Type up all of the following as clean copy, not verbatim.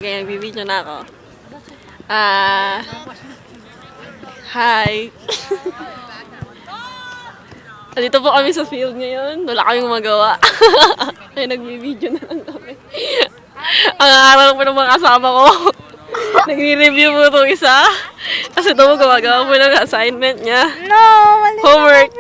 Okay, nagbibideo na ako. Hi. Dito po kami sa field ngayon. Wala kaming magawa. Kaya nagbibideo na lang kami. Ang araw po ng mga kasama ko. Nagre-review po itong isa. Kasi ito po gumagawa po ng assignment niya. No, mali. Homework.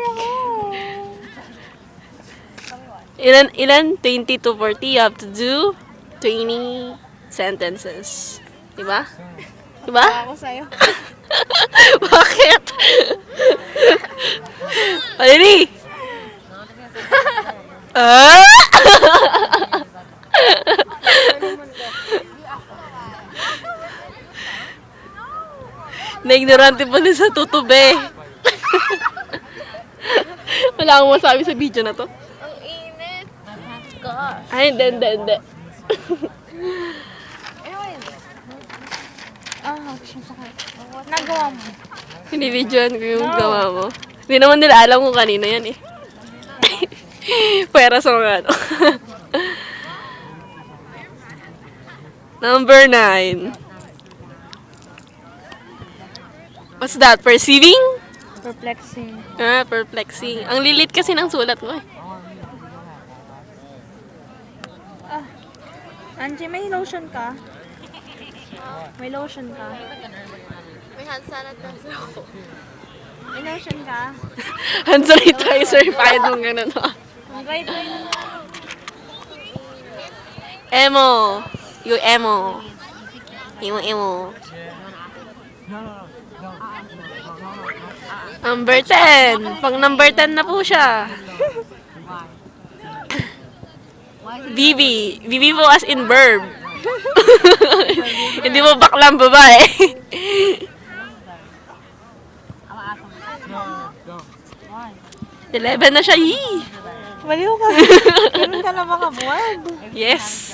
Ilan? 20 to 40. You have to do 20 sentences. Diba? Diba? Ako sa'yo. Bakit? Alini! Na-ignorante pa na sa tutube. Wala akong masabi sa video na to. Ang init. Gosh. Ay, hindi. Nagawa mo. Binibidyoan ko yung gawa mo. Hindi naman nila alam kung kanino yan eh. Pwera sa mga ano. Number 9. What's that? Perceiving? Perplexing. Perplexing. Ang lilit kasi ng sulat mo eh. Angie, may lotion ka? May lotion ka? May hand sanitizer ako. May lotion ka? Hand sanitizer, kahit mong ganun. Ang right. Emo. Yung emo. Emo. Number 10. Pang number 10 na po siya. Bibi. Bibi po as in verb. Hindi mo baklang babae. 11 na siya. Yee! Maliw ka. Ganun ka na makabuwag. Yes.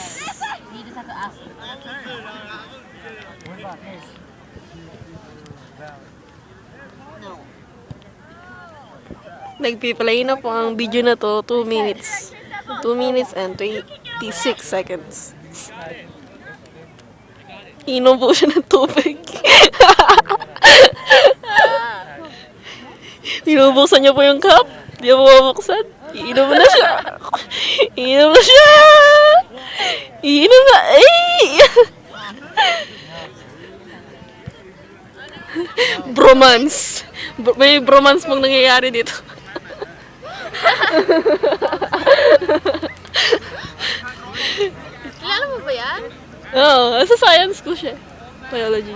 Nagpiplay na po ang video na to. 2 minutes. 2 minutes and 26 seconds. Inom po siya ng tubig. Binubuksan niya po yung cup. Di mo mabuksan. Iinom na siya. Iinom na siya. Iinom na. Ay! Bromance. May bromance pong nangyayari dito. Kilala mo ba yan? Oo, sa science ko siya. Biology.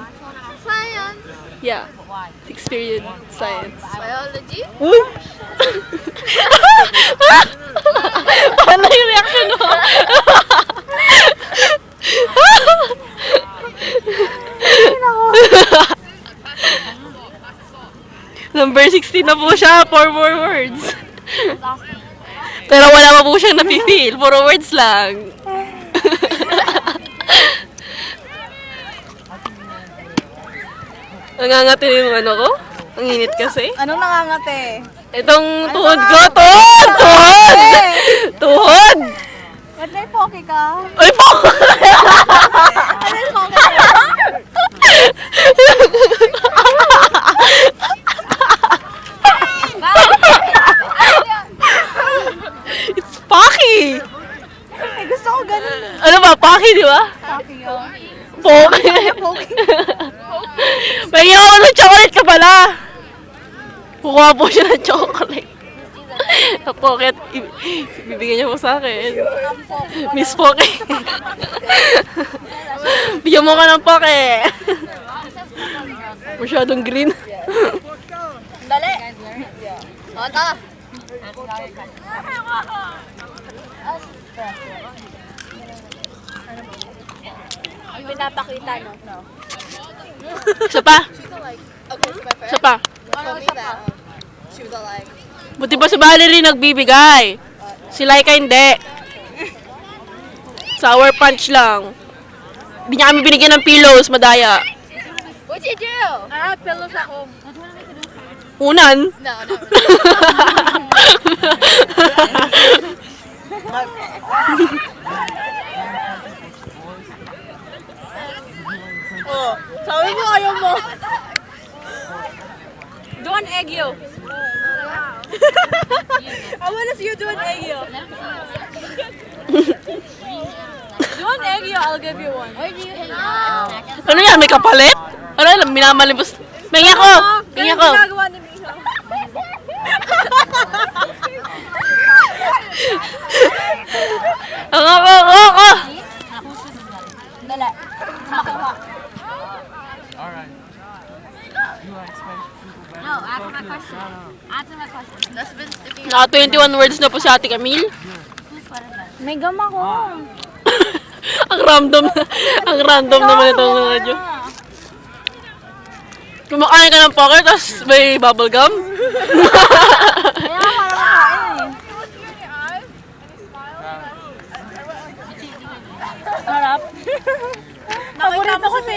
Science. Yeah. Experience science. Biology? Uy! Paano yung reaction mo? Number 16 na po siya. 4 more words. Pero wala pa po siyang napipil. 4 words lang. Nangangatin yung ano ko? Ang init kasi. Anong nangangate? Itong tuhod ko. Tuhod! Tuhod! Tuhod! Ba't may poke ka? Ay po! Ano yung poke ka? It's Pocky! Eh, gusto ko ganun. Ano ba? Pocky, di ba? Poke yun. Pocky! Poke. May ako ng chocolate ka pala! Kukuha po siya ng chocolate. Sa pocket, bibigyan niya po sa akin. Miss Pocky. Bigyan mo ka ng Pocky. Masyadong green. Dali. O, ta. Pinapakita, no? Isa pa. Okay, my friend. Isa pa. Told me that. She was all like, Buti pa si Valerie nagbibigay. Si Laika hindi. Sour punch lang. Hindi niya kami binigyan ng pillows, madaya. what'd you do? Pillows ako. Unan. No. Oh, sabi mo ayaw mo. Do an egg yo. I wanna see you do an egg yo. Do an egg yo, I'll give you one. Ano yan? May kapalit? Ano yan? Minamalibos. Pengi ako! Pengi ako! Ginagawa ni Miho. Ako! Dala. Makuha. No, answer my question. Answer my question. That's been sticking. Naka 21 words na po si Ate Camille. May gama ko. Ang random naman itong radyo. Kumakain ka ng poker, tapos may bubble gum. Kaya para makain eh. Sarap. Nakita mo kasi.